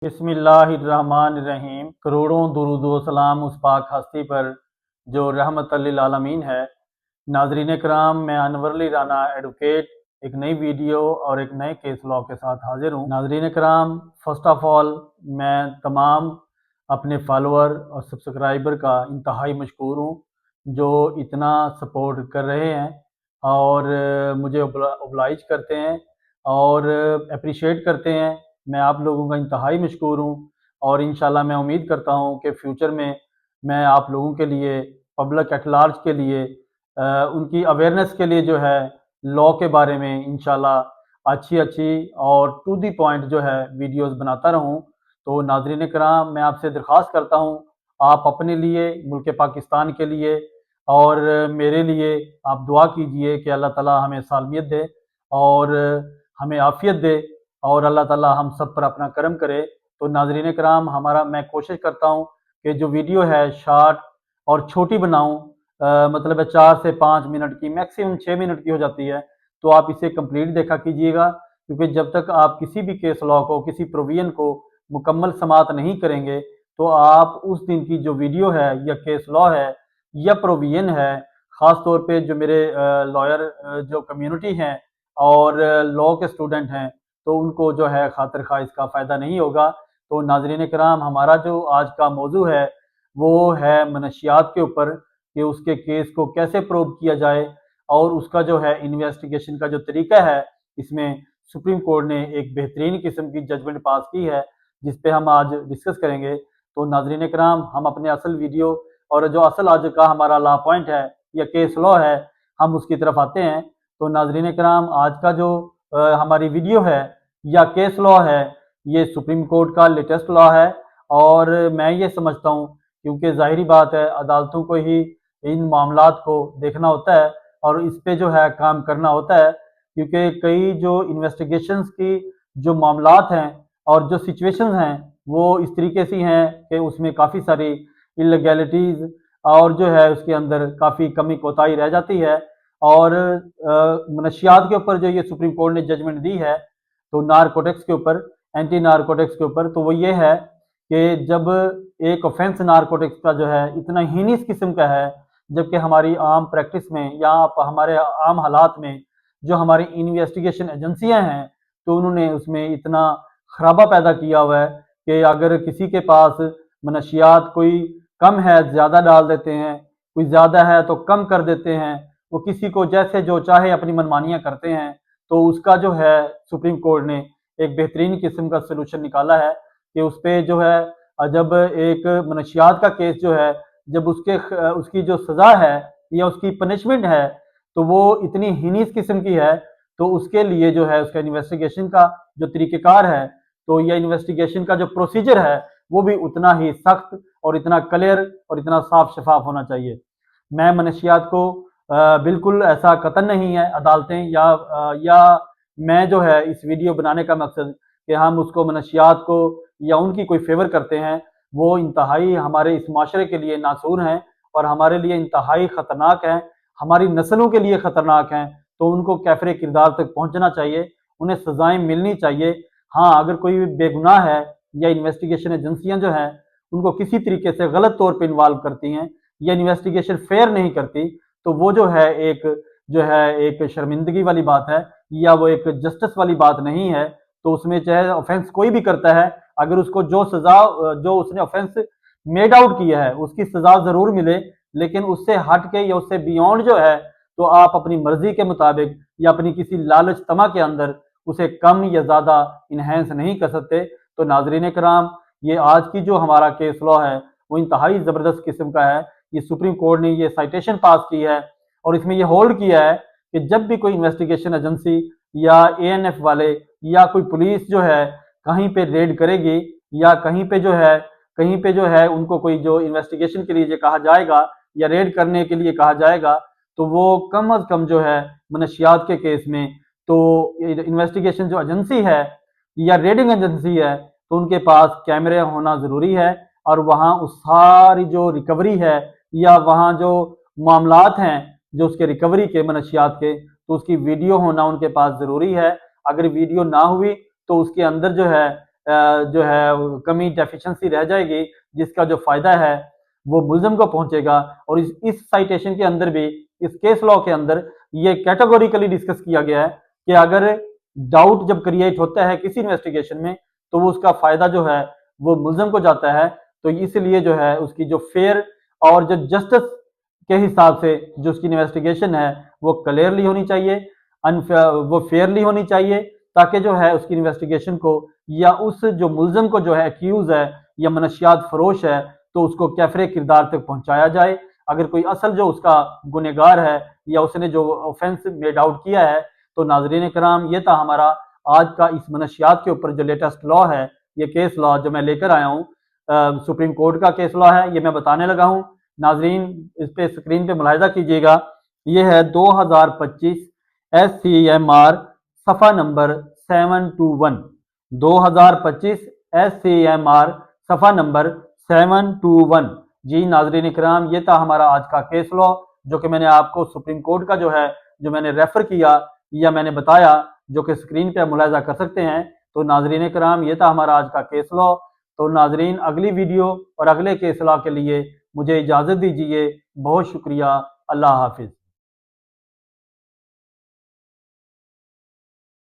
बिस्मिल्लाहिर्रहमानिर्रहीम। करोड़ों दुरूद व सलाम उस पाक हस्ती पर जो रहमत लिल आलमीन है। नाजरीन कराम, मैं अनवर अली राना एडवोकेट एक नई वीडियो और एक नए केस लॉ के साथ हाजिर हूँ। नाजरीन कराम, फर्स्ट ऑफ ऑल मैं तमाम अपने फॉलोअर और सब्सक्राइबर का इंतहाई मशकूर हूँ जो इतना सपोर्ट कर रहे हैं और मुझे ओबलाइज करते हैं और अप्रिशिएट करते हैं। मैं आप लोगों का इंतहाई मशकूर हूँ और इंशाल्लाह मैं उम्मीद करता हूँ कि फ्यूचर में मैं आप लोगों के लिए, पब्लिक एट लार्ज के लिए, उनकी अवेयरनेस के लिए जो है लॉ के बारे में इंशाल्लाह अच्छी अच्छी और टू दी पॉइंट जो है वीडियोस बनाता रहूँ। तो नाज़रीन कराम, मैं आपसे दरख्वास्त करता हूँ, आप अपने लिए, मुल्क पाकिस्तान के लिए और मेरे लिए आप दुआ कीजिए कि अल्लाह ताला हमें सालमियत दे और हमें आफ़ियत दे और अल्लाह ताला हम सब पर अपना करम करे। तो नाज़रीन कराम, मैं कोशिश करता हूँ कि जो वीडियो है शॉर्ट और छोटी बनाऊँ, मतलब है 4 से 5 मिनट की, मैक्सिमम 6 मिनट की हो जाती है। तो आप इसे कंप्लीट देखा कीजिएगा, क्योंकि जब तक आप किसी भी केस लॉ को, किसी प्रोविजन को मुकम्मल समाअत नहीं करेंगे तो आप उस दिन की जो वीडियो है या केस लॉ है या प्रोविजन है, ख़ास तौर पे जो मेरे लॉयर जो कम्युनिटी हैं और लॉ के स्टूडेंट हैं, तो उनको जो है खातिर खा इसका फ़ायदा नहीं होगा। तो नाज़रीन कराम, हमारा जो आज का मौजू है वो है मनशियात के ऊपर कि उसके केस को कैसे प्रूव किया जाए और उसका जो है इन्वेस्टिगेशन का जो तरीका है, इसमें सुप्रीम कोर्ट ने एक बेहतरीन किस्म की जजमेंट पास की है जिस पे हम आज डिस्कस करेंगे। तो नाज़रीन कराम, हम अपने असल वीडियो और जो असल आज का हमारा लॉ पॉइंट है या केस लॉ है, हम उसकी तरफ आते हैं। तो नाज़रीन कराम, आज का जो हमारी वीडियो है या केस लॉ है, ये सुप्रीम कोर्ट का लेटेस्ट लॉ है और मैं ये समझता हूँ, क्योंकि ज़ाहिरी बात है अदालतों को ही इन मामलात को देखना होता है और इस पे जो है काम करना होता है, क्योंकि कई जो इन्वेस्टिगेशंस की जो मामलात हैं और जो सिचुएशंस हैं वो इस तरीके से हैं कि उसमें काफ़ी सारी इलीगैलिटीज़ और जो है उसके अंदर काफ़ी कमी कोताही रह जाती है। और मनशियात के ऊपर जो ये सुप्रीम कोर्ट ने जजमेंट दी है, तो नारकोटिक्स के ऊपर, एंटी नारकोटिक्स के ऊपर, तो वो ये है कि जब एक ऑफेंस नारकोटिक्स का जो है इतना हीनियस किस्म का है, जबकि हमारी आम प्रैक्टिस में या हमारे आम हालात में जो हमारी इन्वेस्टिगेशन एजेंसियां हैं, तो उन्होंने उसमें इतना खराबा पैदा किया हुआ है कि अगर किसी के पास मनशियात कोई कम है ज़्यादा डाल देते हैं, कोई ज़्यादा है तो कम कर देते हैं, वो किसी को जैसे जो चाहे अपनी मनमानियाँ करते हैं। तो उसका जो है सुप्रीम कोर्ट ने एक बेहतरीन किस्म का सलूशन निकाला है कि उस पे जो है जब एक मनशियात का केस जो है, जब उसकी जो सज़ा है या उसकी पनिशमेंट है, तो वो इतनी हीनियस किस्म की है, तो उसके लिए जो है उसका इन्वेस्टिगेशन का जो तरीक़ेकार है, तो यह इन्वेस्टिगेशन का जो प्रोसीजर है, वो भी उतना ही सख्त और इतना क्लियर और इतना साफ शफाफ होना चाहिए। मैं मनशियात को बिल्कुल ऐसा कतन नहीं है अदालतें या मैं जो है इस वीडियो बनाने का मकसद कि हम उसको मनशियात को या उनकी कोई फेवर करते हैं, वो इंतहाई हमारे इस माशरे के लिए नासूर हैं और हमारे लिए इंतहाई ख़तरनाक हैं, हमारी नस्लों के लिए ख़तरनाक हैं। तो उनको कैफ़रे किरदार तक पहुँचना चाहिए, उन्हें सज़ाएँ मिलनी चाहिए। हाँ, अगर कोई बेगुनाह है या इन्वेस्टिगेशन एजेंसियाँ जो हैं उनको किसी तरीके से गलत तौर पे इन्वॉल्व करती हैं या इन्वेस्टिगेशन फेयर नहीं करती, तो वो जो है एक शर्मिंदगी वाली बात है या वो एक जस्टिस वाली बात नहीं है। तो उसमें चाहे ऑफेंस कोई भी करता है, अगर उसको जो सजा जो उसने ऑफेंस मेड आउट किया है उसकी सजा जरूर मिले, लेकिन उससे हट के या उससे बियॉन्ड जो है, तो आप अपनी मर्जी के मुताबिक या अपनी किसी लालच तमा के अंदर उसे कम या ज्यादा इनहेंस नहीं कर सकते। तो नाजरीन कराम, ये आज की जो हमारा केस लॉ है वो इंतहाई ज़बरदस्त किस्म का है। ये सुप्रीम कोर्ट ने ये साइटेशन पास की है और इसमें ये होल्ड किया है कि जब भी कोई इन्वेस्टिगेशन एजेंसी या एएनएफ वाले या कोई पुलिस जो है कहीं पे रेड करेगी या कहीं पे जो है उनको कोई जो इन्वेस्टिगेशन के लिए कहा जाएगा या रेड करने के लिए कहा जाएगा, तो वो कम अज कम जो है मनशियात के केस में, तो इन्वेस्टिगेशन जो एजेंसी है या रेडिंग एजेंसी है, तो उनके पास कैमरे होना ज़रूरी है और वहाँ उस सारी जो रिकवरी है या वहाँ जो मामलात हैं जो उसके रिकवरी के मनशियात के, तो उसकी वीडियो होना उनके पास ज़रूरी है। अगर वीडियो ना हुई तो उसके अंदर जो है जो है कमी डेफिशिएंसी रह जाएगी, जिसका जो फायदा है वो मुल्ज़िम को पहुंचेगा। और इस साइटेशन के अंदर भी, इस केस लॉ के अंदर ये कैटेगोरिकली डिस्कस किया गया है कि अगर डाउट जब क्रिएट होता है किसी इन्वेस्टिगेशन में तो वो उसका फायदा जो है वो मुल्ज़िम को जाता है। तो इसलिए जो है उसकी जो फेयर और जो जस्टिस के हिसाब से जो उसकी इन्वेस्टिगेशन है वो क्लियरली होनी चाहिए, वो फेयरली होनी चाहिए, ताकि जो है उसकी इन्वेस्टिगेशन को या उस जो मुल्ज़िम को जो है एक्यूज है या मनशियात फरोश है तो उसको कैफरे किरदार तक पहुंचाया जाए। अगर कोई असल जो उसका गुनहगार है या उसने जो ऑफेंस मेड आउट किया है। तो नाजरीन कराम, ये था हमारा आज का इस मनशियात के ऊपर जो लेटेस्ट लॉ है, ये केस लॉ जो मैं लेकर आया हूँ, सुप्रीम कोर्ट का केस लॉ है, ये मैं बताने लगा हूँ। नाजरीन इस पे स्क्रीन पे मुलाहिजा कीजिएगा, ये है 2025 SCMR सफ़ा नंबर 721। 2025 SCMR सफ़ा नंबर 721। जी नाजरीन इकराम, ये था हमारा आज का केस लॉ जो कि मैंने आपको सुप्रीम कोर्ट का जो है जो मैंने रेफर किया या मैंने बताया, जो कि स्क्रीन पे मुलाहिजा कर सकते हैं। तो नाजरीन कराम, ये था हमारा आज का केस लॉ। तो नाजरीन, अगली वीडियो और अगले केस लॉ के लिए मुझे इजाज़त दीजिए। बहुत शुक्रिया। अल्लाह हाफिज़।